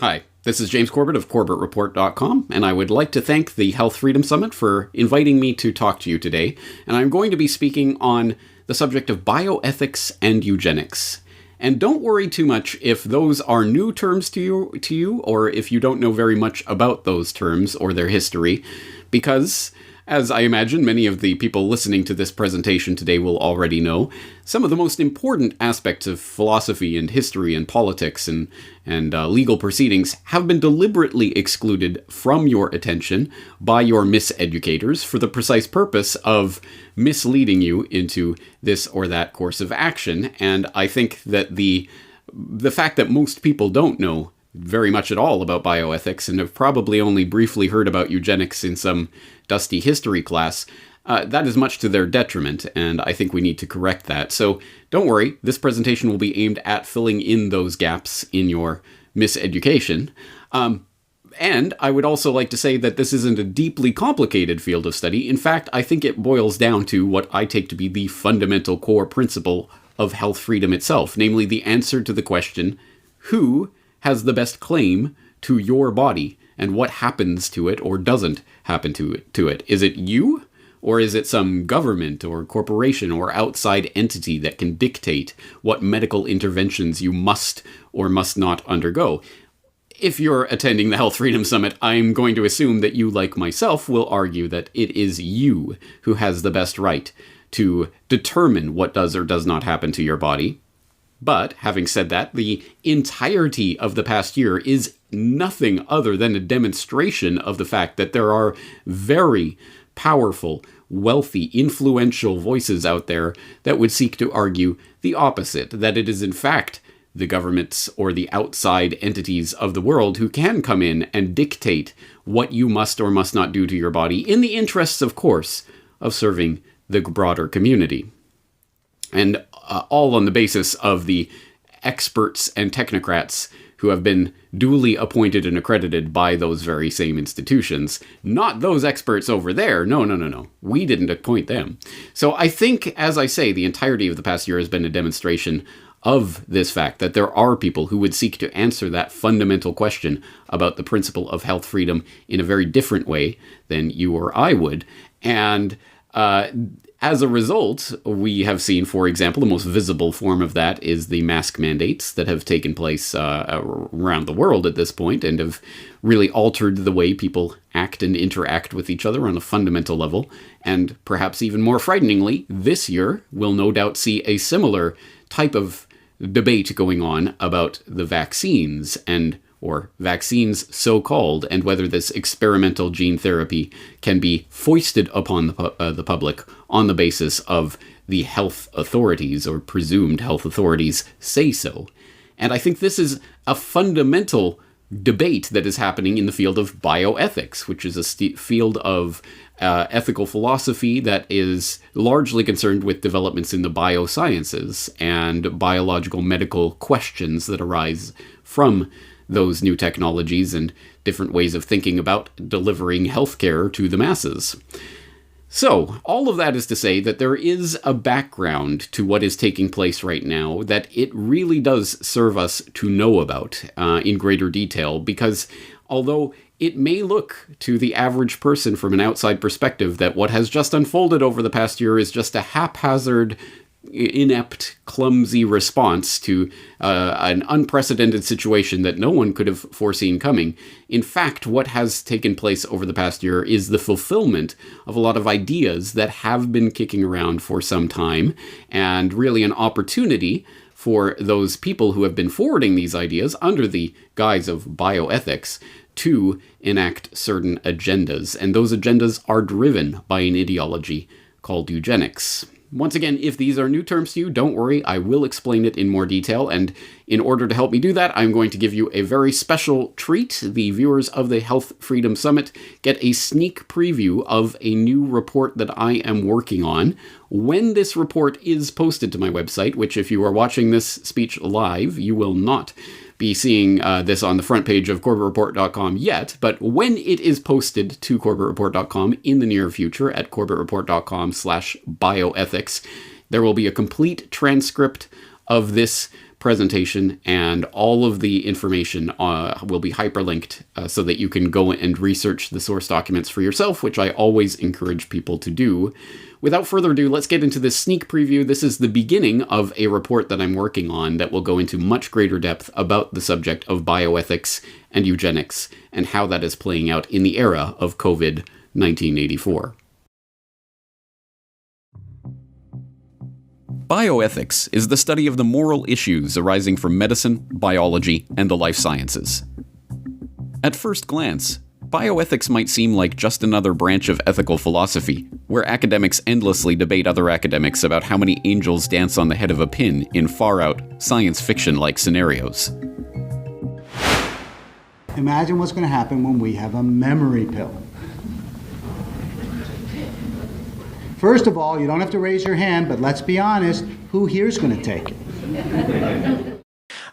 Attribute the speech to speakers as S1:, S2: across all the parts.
S1: Hi, this is James Corbett of CorbettReport.com, and I would like to thank the Health Freedom Summit for inviting me to talk to you today. And I'm going to be speaking on the subject of bioethics and eugenics. And don't worry too much if those are new terms to you, or if you don't know very much about those terms or their history, because, as I imagine many of the people listening to this presentation today will already know, some of the most important aspects of philosophy and history and politics and legal proceedings have been deliberately excluded from your attention by your miseducators for the precise purpose of misleading you into this or that course of action. And I think that the fact that most people don't know very much at all about bioethics and have probably only briefly heard about eugenics in some dusty history class, that is much to their detriment, and I think we need to correct that. So don't worry, this presentation will be aimed at filling in those gaps in your miseducation. And I would also like to say that this isn't a deeply complicated field of study. In fact, I think it boils down to what I take to be the fundamental core principle of health freedom itself, namely the answer to the question, who has the best claim to your body, and what happens to it or doesn't happen to it. Is it you, or is it some government or corporation or outside entity that can dictate what medical interventions you must or must not undergo? If you're attending the Health Freedom Summit, I'm going to assume that you, like myself, will argue that it is you who has the best right to determine what does or does not happen to your body. But, having said that, the entirety of the past year is nothing other than a demonstration of the fact that there are very powerful, wealthy, influential voices out there that would seek to argue the opposite, that it is in fact the governments or the outside entities of the world who can come in and dictate what you must or must not do to your body, in the interests, of course, of serving the broader community. And all on the basis of the experts and technocrats who have been duly appointed and accredited by those very same institutions. Not those experts over there. No. We didn't appoint them. So I think, as I say, the entirety of the past year has been a demonstration of this fact, that there are people who would seek to answer that fundamental question about the principle of health freedom in a very different way than you or I would. And as a result, we have seen, for example, the most visible form of that is the mask mandates that have taken place around the world at this point and have really altered the way people act and interact with each other on a fundamental level. And perhaps even more frighteningly, this year we'll no doubt see a similar type of debate going on about the vaccines or vaccines so-called, and whether this experimental gene therapy can be foisted upon the public on the basis of the health authorities, or presumed health authorities, say so. And I think this is a fundamental debate that is happening in the field of bioethics, which is a field of ethical philosophy that is largely concerned with developments in the biosciences and biological medical questions that arise from those new technologies and different ways of thinking about delivering healthcare to the masses. So, all of that is to say that there is a background to what is taking place right now that it really does serve us to know about in greater detail, because although it may look to the average person from an outside perspective that what has just unfolded over the past year is just a haphazard, inept, clumsy response to an unprecedented situation that no one could have foreseen coming. In fact, what has taken place over the past year is the fulfillment of a lot of ideas that have been kicking around for some time, and really an opportunity for those people who have been forwarding these ideas under the guise of bioethics to enact certain agendas. And those agendas are driven by an ideology called eugenics. Once again, if these are new terms to you, don't worry, I will explain it in more detail, and in order to help me do that, I'm going to give you a very special treat. The viewers of the Health Freedom Summit get a sneak preview of a new report that I am working on. When this report is posted to my website, which if you are watching this speech live, you will not be seeing this on the front page of CorbettReport.com yet, but when it is posted to CorbettReport.com in the near future at CorbettReport.com/bioethics, there will be a complete transcript of this presentation, and all of the information will be hyperlinked so that you can go and research the source documents for yourself, which I always encourage people to do. Without further ado, let's get into this sneak preview. This is the beginning of a report that I'm working on that will go into much greater depth about the subject of bioethics and eugenics and how that is playing out in the era of COVID-1984. Bioethics is the study of the moral issues arising from medicine, biology, and the life sciences. At first glance, bioethics might seem like just another branch of ethical philosophy, where academics endlessly debate other academics about how many angels dance on the head of a pin in far-out, science fiction-like scenarios.
S2: Imagine what's going to happen when we have a memory pill. First of all, you don't have to raise your hand, but let's be honest, who here is going to take it?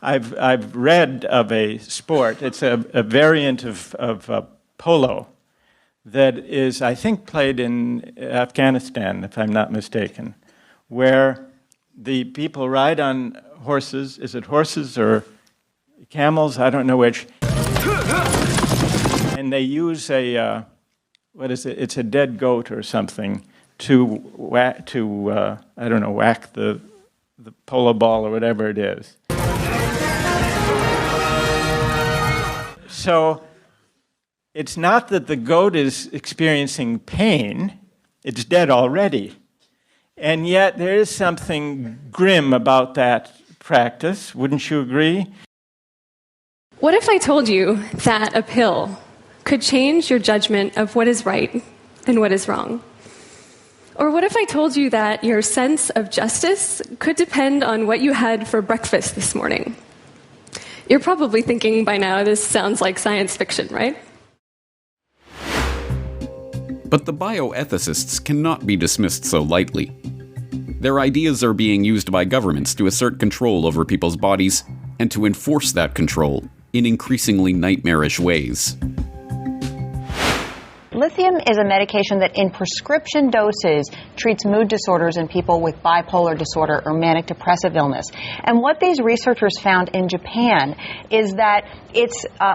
S3: I've read of a sport. It's a variant of polo that is, I think, played in Afghanistan, if I'm not mistaken, where the people ride on horses. Is it horses or camels? I don't know which. And they use a, what is it? It's a dead goat or something to whack the polo ball or whatever it is. So it's not that the goat is experiencing pain, it's dead already. And yet there is something grim about that practice, wouldn't you agree?
S4: What if I told you that a pill could change your judgment of what is right and what is wrong? Or what if I told you that your sense of justice could depend on what you had for breakfast this morning? You're probably thinking by now, this sounds like science fiction, right?
S1: But the bioethicists cannot be dismissed so lightly. Their ideas are being used by governments to assert control over people's bodies and to enforce that control in increasingly nightmarish ways.
S5: Lithium is a medication that in prescription doses treats mood disorders in people with bipolar disorder or manic depressive illness. And what these researchers found in Japan is that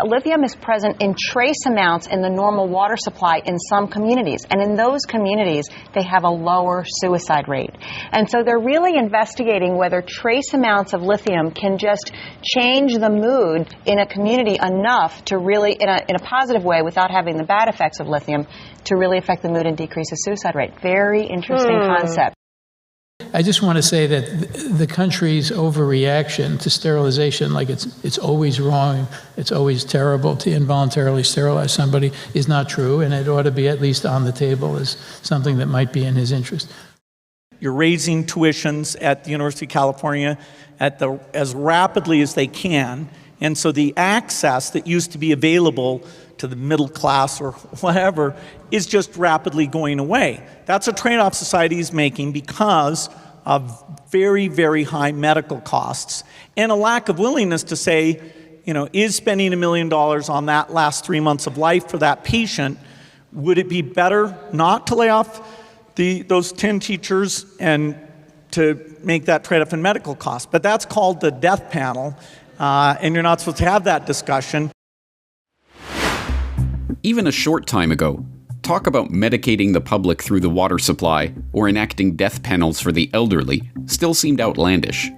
S5: lithium is present in trace amounts in the normal water supply in some communities. And in those communities, they have a lower suicide rate. And so they're really investigating whether trace amounts of lithium can just change the mood in a community enough to really, in a positive way, without having the bad effects of lithium, to really affect the mood and decrease the suicide rate. Very interesting concept.
S6: I just want to say that the country's overreaction to sterilization, like it's always wrong, it's always terrible to involuntarily sterilize somebody, is not true, and it ought to be at least on the table as something that might be in his interest.
S7: You're raising tuitions at the University of California as rapidly as they can, and so the access that used to be available to the middle class or whatever is just rapidly going away. That's a trade-off society is making because of very, very high medical costs and a lack of willingness to say, is spending $1 million on that last 3 months of life for that patient, would it be better not to lay off those 10 teachers and to make that trade-off in medical costs? But that's called the death panel, and you're not supposed to have that discussion.
S1: Even a short time ago, talk about medicating the public through the water supply or enacting death panels for the elderly still seemed outlandish.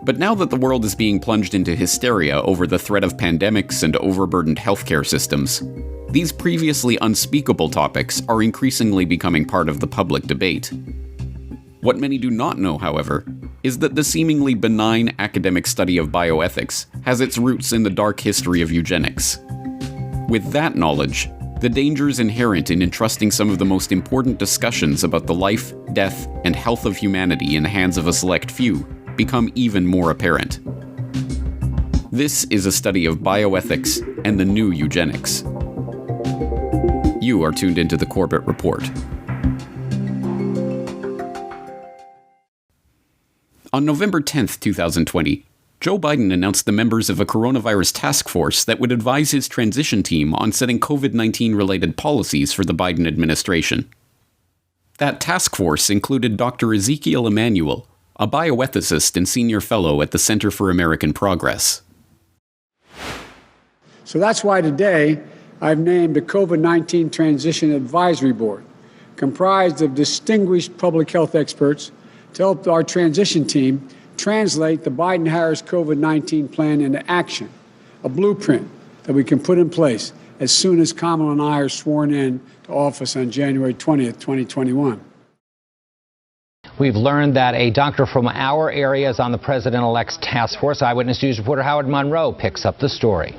S1: But now that the world is being plunged into hysteria over the threat of pandemics and overburdened healthcare systems, these previously unspeakable topics are increasingly becoming part of the public debate. What many do not know, however, is that the seemingly benign academic study of bioethics has its roots in the dark history of eugenics. With that knowledge, the dangers inherent in entrusting some of the most important discussions about the life, death, and health of humanity in the hands of a select few become even more apparent. This is a study of bioethics and the new eugenics. You are tuned into the Corbett Report. On November 10th, 2020, Joe Biden announced the members of a coronavirus task force that would advise his transition team on setting COVID-19 related policies for the Biden administration. That task force included Dr. Ezekiel Emanuel, a bioethicist and senior fellow at the Center for American Progress.
S8: So that's why today I've named a COVID-19 Transition Advisory Board, comprised of distinguished public health experts, to help our transition team translate the Biden-Harris COVID-19 plan into action, a blueprint that we can put in place as soon as Kamala and I are sworn in to office on January 20th, 2021.
S9: We've learned that a doctor from our area is on the president-elect's task force. Eyewitness News reporter Howard Monroe picks up the story.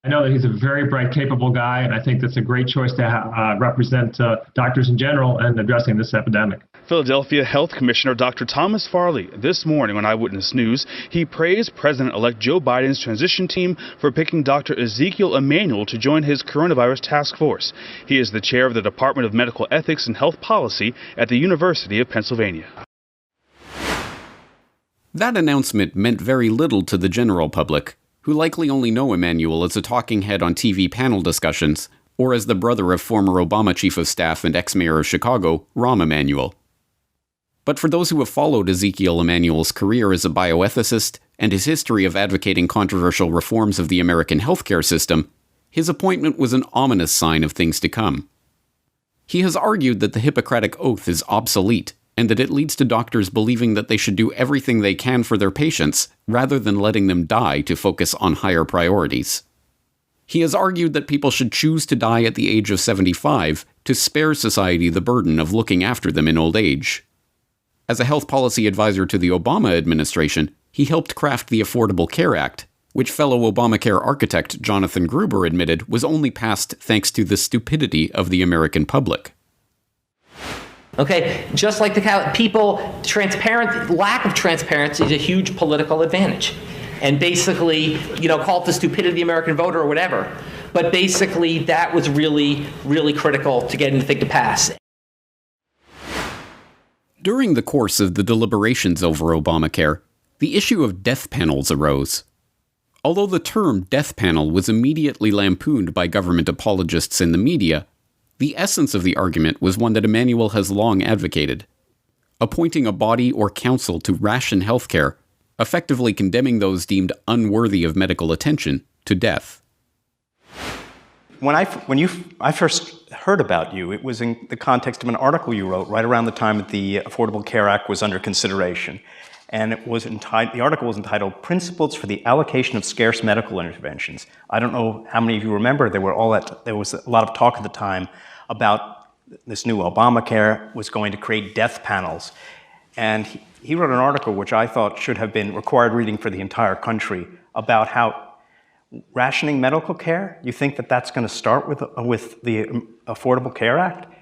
S10: I know that he's a very bright, capable guy, and I think that's a great choice to represent doctors in general in addressing this epidemic.
S11: Philadelphia Health Commissioner Dr. Thomas Farley, this morning on Eyewitness News, he praised President-elect Joe Biden's transition team for picking Dr. Ezekiel Emanuel to join his coronavirus task force. He is the chair of the Department of Medical Ethics and Health Policy at the University of Pennsylvania.
S1: That announcement meant very little to the general public, who likely only know Emanuel as a talking head on TV panel discussions, or as the brother of former Obama Chief of Staff and ex-mayor of Chicago, Rahm Emanuel. But for those who have followed Ezekiel Emanuel's career as a bioethicist and his history of advocating controversial reforms of the American healthcare system, his appointment was an ominous sign of things to come. He has argued that the Hippocratic Oath is obsolete, and that it leads to doctors believing that they should do everything they can for their patients, rather than letting them die to focus on higher priorities. He has argued that people should choose to die at the age of 75 to spare society the burden of looking after them in old age. As a health policy advisor to the Obama administration, he helped craft the Affordable Care Act, which fellow Obamacare architect Jonathan Gruber admitted was only passed thanks to the stupidity of the American public.
S12: Okay, just like the lack of transparency is a huge political advantage. And basically, call it the stupidity of the American voter or whatever. But basically, that was really, really critical to getting the thing to pass.
S1: During the course of the deliberations over Obamacare, the issue of death panels arose. Although the term death panel was immediately lampooned by government apologists in the media, the essence of the argument was one that Emanuel has long advocated: appointing a body or council to ration healthcare, effectively condemning those deemed unworthy of medical attention to death.
S13: When I first heard about you, it was in the context of an article you wrote right around the time that the Affordable Care Act was under consideration. And the article was entitled Principles for the Allocation of Scarce Medical Interventions. I don't know how many of you remember, there was a lot of talk at the time about this new Obamacare was going to create death panels. And he wrote an article which I thought should have been required reading for the entire country about how rationing medical care, you think that that's going to start with the Affordable Care Act?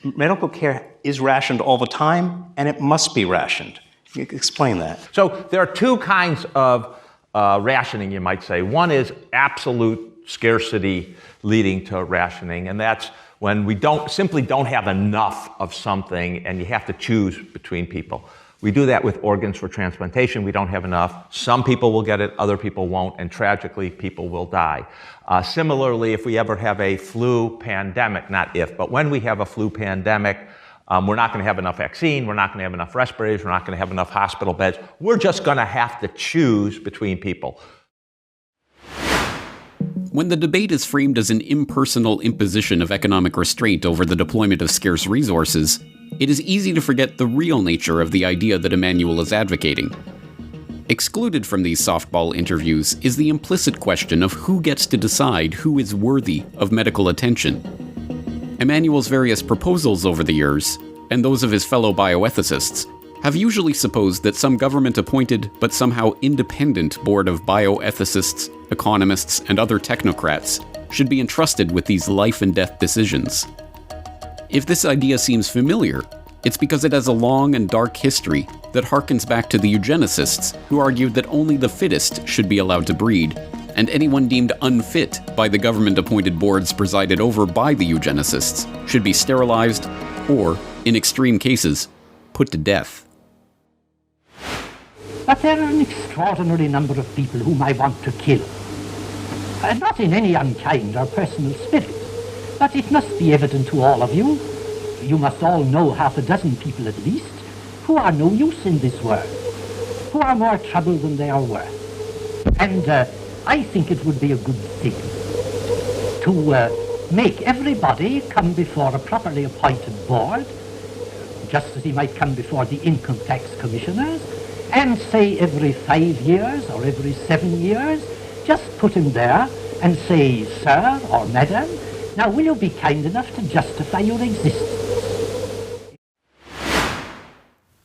S13: Medical care is rationed all the time, and it must be rationed. Explain that.
S14: So there are two kinds of rationing, you might say. One is absolute scarcity leading to rationing, and that's when we simply don't have enough of something and you have to choose between people. We do that with organs for transplantation. We don't have enough. Some people will get it, other people won't, and tragically, people will die. Similarly, if we ever have a flu pandemic, not if, but when we have a flu pandemic, we're not going to have enough vaccine, we're not going to have enough respirators, we're not going to have enough hospital beds. We're just going to have to choose between people.
S1: When the debate is framed as an impersonal imposition of economic restraint over the deployment of scarce resources, it is easy to forget the real nature of the idea that Emanuel is advocating. Excluded from these softball interviews is the implicit question of who gets to decide who is worthy of medical attention. Emanuel's various proposals over the years, and those of his fellow bioethicists, have usually supposed that some government-appointed but somehow independent board of bioethicists, economists, and other technocrats should be entrusted with these life-and-death decisions. If this idea seems familiar, it's because it has a long and dark history that harkens back to the eugenicists who argued that only the fittest should be allowed to breed, and anyone deemed unfit by the government-appointed boards presided over by the eugenicists should be sterilized or, in extreme cases, put to death.
S15: But there are an extraordinary number of people whom I want to kill. Not in any unkind or personal spirit, but it must be evident to all of you. You must all know half a dozen people at least, who are no use in this world, who are more trouble than they are worth. And I think it would be a good thing to make everybody come before a properly appointed board, just as he might come before the income tax commissioners, and say every 5 years or every 7 years, just put him there and say, sir or madam, now will you be kind enough to justify your existence?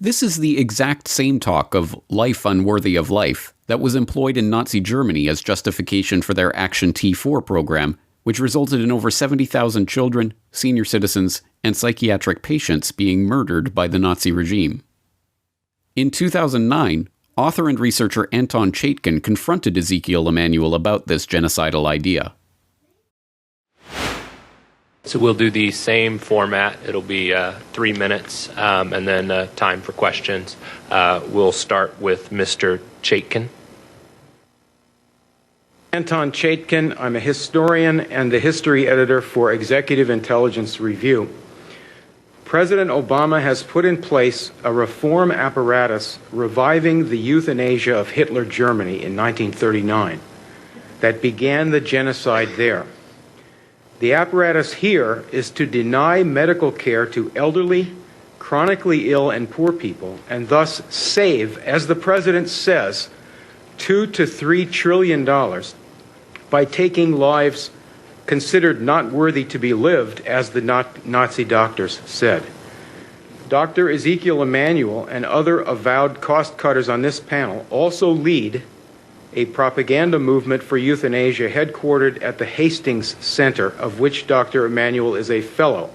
S1: This is the exact same talk of life unworthy of life that was employed in Nazi Germany as justification for their Action T4 program, which resulted in over 70,000 children, senior citizens, and psychiatric patients being murdered by the Nazi regime. In 2009, author and researcher Anton Chaikin confronted Ezekiel Emanuel about this genocidal idea.
S16: So we'll do the same format. It'll be 3 minutes and then time for questions. We'll start with Mr. Chaikin.
S17: Anton Chaikin. I'm a historian and the history editor for Executive Intelligence Review. President Obama has put in place a reform apparatus reviving the euthanasia of Hitler Germany in 1939 that began the genocide there. The apparatus here is to deny medical care to elderly, chronically ill, and poor people, and thus save, as the president says, $2 to $3 trillion by taking lives considered not worthy to be lived, as the Nazi doctors said. Dr. Ezekiel Emanuel and other avowed cost-cutters on this panel also lead a propaganda movement for euthanasia headquartered at the Hastings Center, of which Dr. Emanuel is a fellow.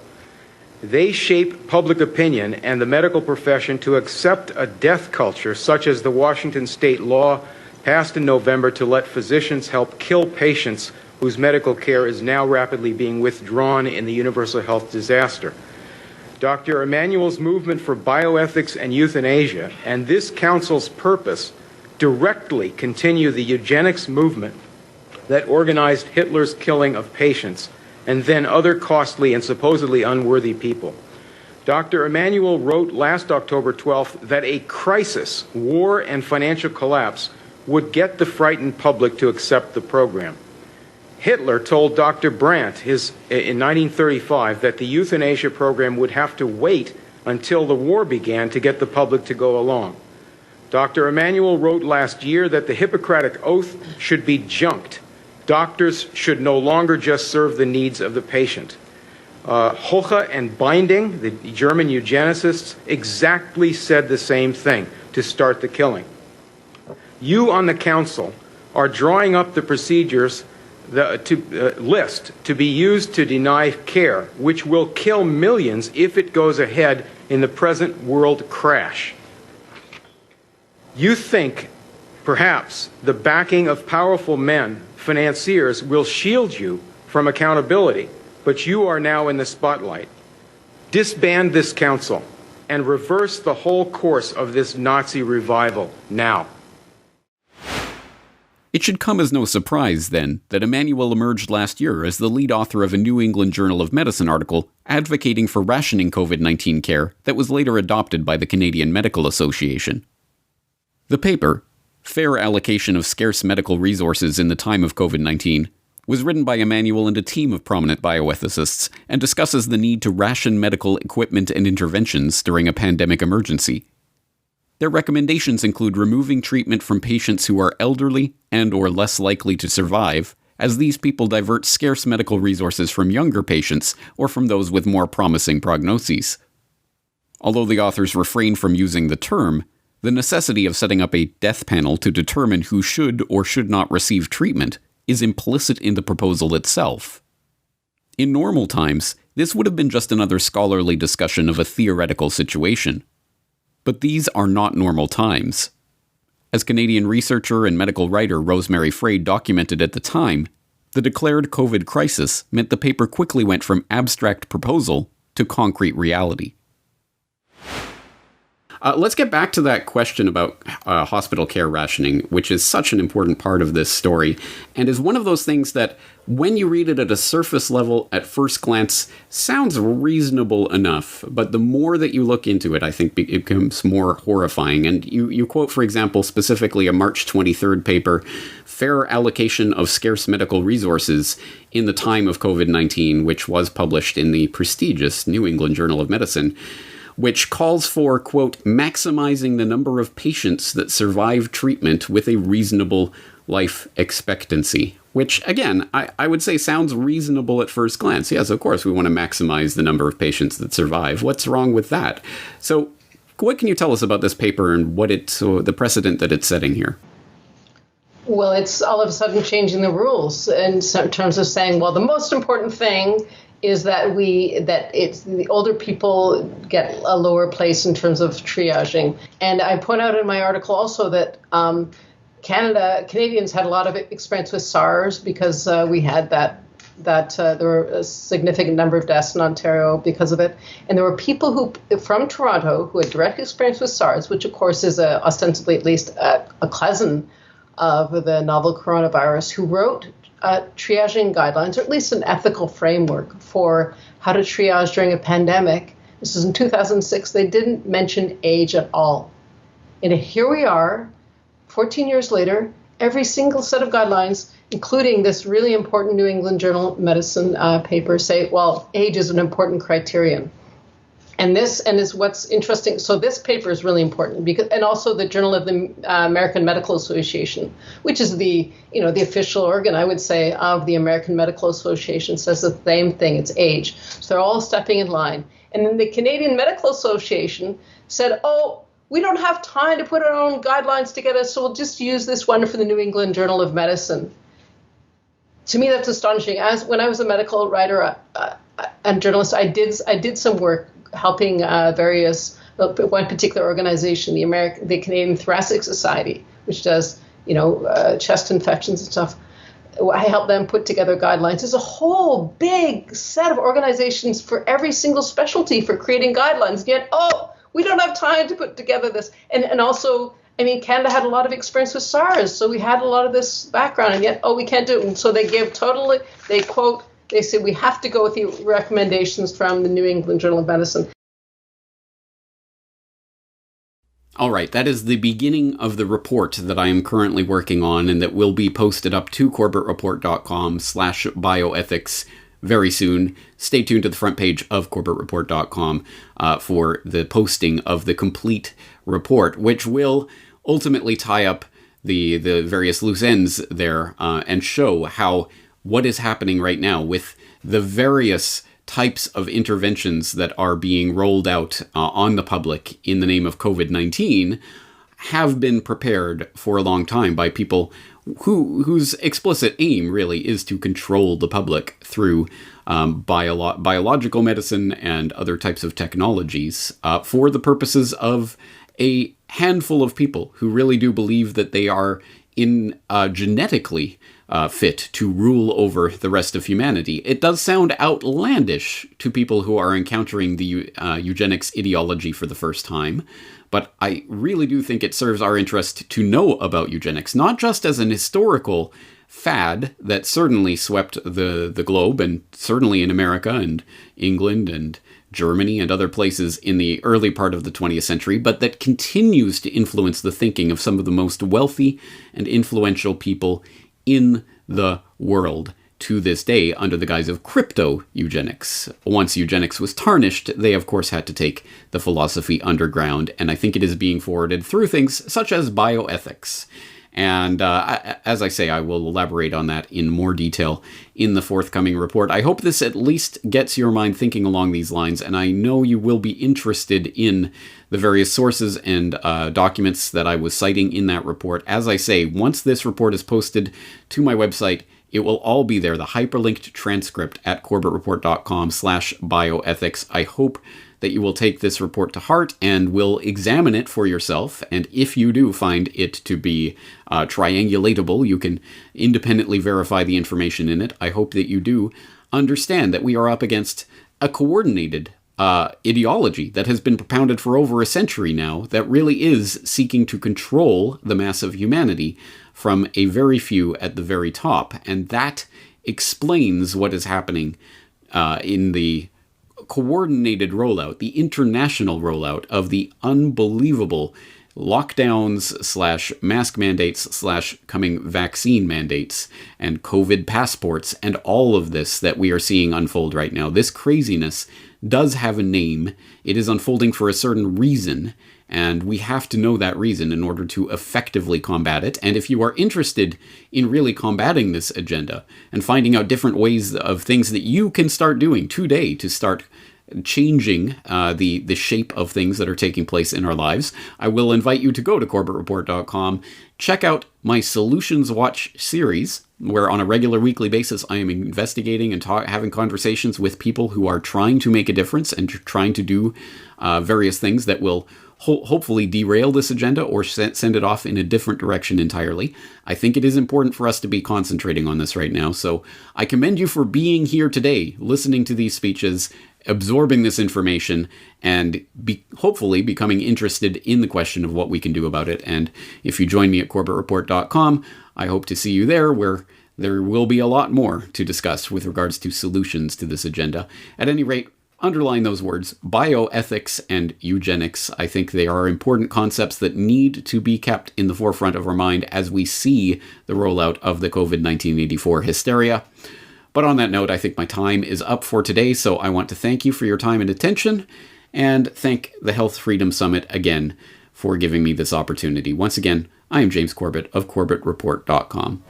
S17: They shape public opinion and the medical profession to accept a death culture such as the Washington state law passed in November to let physicians help kill patients whose medical care is now rapidly being withdrawn in the universal health disaster. Dr. Emanuel's movement for bioethics and euthanasia and this council's purpose directly continue the eugenics movement that organized Hitler's killing of patients and then other costly and supposedly unworthy people. Dr. Emanuel wrote last October 12th that a crisis, war, and financial collapse would get the frightened public to accept the program. Hitler told Dr. Brandt in 1935 that the euthanasia program would have to wait until the war began to get the public to go along. Dr. Emanuel wrote last year that the Hippocratic Oath should be junked. Doctors should no longer just serve the needs of the patient. Hoche and Binding, the German eugenicists, exactly said the same thing to start the killing. You on the council are drawing up the procedures list to be used to deny care, which will kill millions if it goes ahead in the present world crash. You think, perhaps, the backing of powerful men, financiers, will shield you from accountability, but you are now in the spotlight. Disband this council and reverse the whole course of this Nazi revival now.
S1: It should come as no surprise, then, that Emanuel emerged last year as the lead author of a New England Journal of Medicine article advocating for rationing COVID-19 care that was later adopted by the Canadian Medical Association. The paper, Fair Allocation of Scarce Medical Resources in the Time of COVID-19, was written by Emanuel and a team of prominent bioethicists and discusses the need to ration medical equipment and interventions during a pandemic emergency. Their recommendations include removing treatment from patients who are elderly and or less likely to survive, as these people divert scarce medical resources from younger patients or from those with more promising prognoses. Although the authors refrain from using the term, the necessity of setting up a death panel to determine who should or should not receive treatment is implicit in the proposal itself. In normal times, this would have been just another scholarly discussion of a theoretical situation. But these are not normal times. As Canadian researcher and medical writer Rosemary Frade documented at the time, the declared COVID crisis meant the paper quickly went from abstract proposal to concrete reality. Let's get back to that question about hospital care rationing, which is such an important part of this story, and is one of those things that, when you read it at a surface level, at first glance, sounds reasonable enough. But the more that you look into it, I think it becomes more horrifying. And you quote, for example, specifically a March 23rd paper, Fair Allocation of Scarce Medical Resources in the Time of COVID-19, which was published in the prestigious New England Journal of Medicine, which calls for, quote, maximizing the number of patients that survive treatment with a reasonable life expectancy. Which, again, I would say sounds reasonable at first glance. Yes, of course, we want to maximize the number of patients that survive. What's wrong with that? So what can you tell us about this paper and what the precedent that it's setting here?
S18: Well, it's all of a sudden changing the rules in terms of saying, well, the most important thing is that it's the older people get a lower place in terms of triaging. And I point out in my article also that Canadians had a lot of experience with SARS because we had that there were a significant number of deaths in Ontario because of it. And there were people from Toronto who had direct experience with SARS, which of course is ostensibly at least a cousin of the novel coronavirus, who wrote triaging guidelines, or at least an ethical framework for how to triage during a pandemic. This was in 2006. They didn't mention age at all. And here we are, 14 years later, every single set of guidelines, including this really important New England Journal of Medicine paper, say, well, age is an important criterion. And this is what's interesting. So this paper is really important and also the Journal of the American Medical Association, which is the official organ, I would say, of the American Medical Association, says the same thing. It's age. So they're all stepping in line. And then the Canadian Medical Association said, oh, we don't have time to put our own guidelines together, so we'll just use this one for the New England Journal of Medicine. To me, that's astonishing. When I was a medical writer and journalist, I did some work helping one particular organization, the Canadian Thoracic Society, which does chest infections and stuff. I helped them put together guidelines. There's a whole big set of organizations for every single specialty for creating guidelines. Yet, we don't have time to put together this. And also, Canada had a lot of experience with SARS, so we had a lot of this background, and yet, we can't do it. And so they say we have to go with the recommendations from the New England Journal of Medicine.
S1: All right, that is the beginning of the report that I am currently working on and that will be posted up to corbettreport.com/bioethics very soon. Stay tuned to the front page of corbettreport.com for the posting of the complete report, which will ultimately tie up the various loose ends there and show how what is happening right now with the various types of interventions that are being rolled out on the public in the name of COVID-19 have been prepared for a long time by people whose explicit aim really is to control the public through biological medicine and other types of technologies for the purposes of a handful of people who really do believe that they are genetically fit to rule over the rest of humanity. It does sound outlandish to people who are encountering the eugenics ideology for the first time, but I really do think it serves our interest to know about eugenics, not just as an historical fad that certainly swept the globe, and certainly in America and England and Germany and other places in the early part of the 20th century, but that continues to influence the thinking of some of the most wealthy and influential people in the world to this day under the guise of crypto-eugenics. Once eugenics was tarnished, they of course had to take the philosophy underground, and I think it is being forwarded through things such as bioethics. And as I say, I will elaborate on that in more detail in the forthcoming report. I hope this at least gets your mind thinking along these lines, and I know you will be interested in the various sources and documents that I was citing in that report. As I say, once this report is posted to my website, it will all be there, the hyperlinked transcript at corbettreport.com/bioethics. I hope that you will take this report to heart and will examine it for yourself. And if you do find it to be triangulatable, you can independently verify the information in it. I hope that you do understand that we are up against a coordinated ideology that has been propounded for over a century now that really is seeking to control the mass of humanity from a very few at the very top. And that explains what is happening in the coordinated rollout, the international rollout of the unbelievable lockdowns / mask mandates / coming vaccine mandates and COVID passports and all of this that we are seeing unfold right now. This craziness does have a name. It is unfolding for a certain reason, and we have to know that reason in order to effectively combat it. And if you are interested in really combating this agenda and finding out different ways of things that you can start doing today to start changing the shape of things that are taking place in our lives, I will invite you to go to corbettreport.com, check out my Solutions Watch series, where on a regular weekly basis I am investigating and having conversations with people who are trying to make a difference and trying to do various things that will hopefully derail this agenda or send it off in a different direction entirely. I think it is important for us to be concentrating on this right now, so I commend you for being here today, listening to these speeches, absorbing this information, and hopefully becoming interested in the question of what we can do about it. And if you join me at corbettreport.com, I hope to see you there, where there will be a lot more to discuss with regards to solutions to this agenda. At any rate, underline those words, bioethics and eugenics. I think they are important concepts that need to be kept in the forefront of our mind as we see the rollout of the COVID-1984 hysteria. But on that note, I think my time is up for today, so I want to thank you for your time and attention, and thank the Health Freedom Summit again for giving me this opportunity. Once again, I am James Corbett of CorbettReport.com.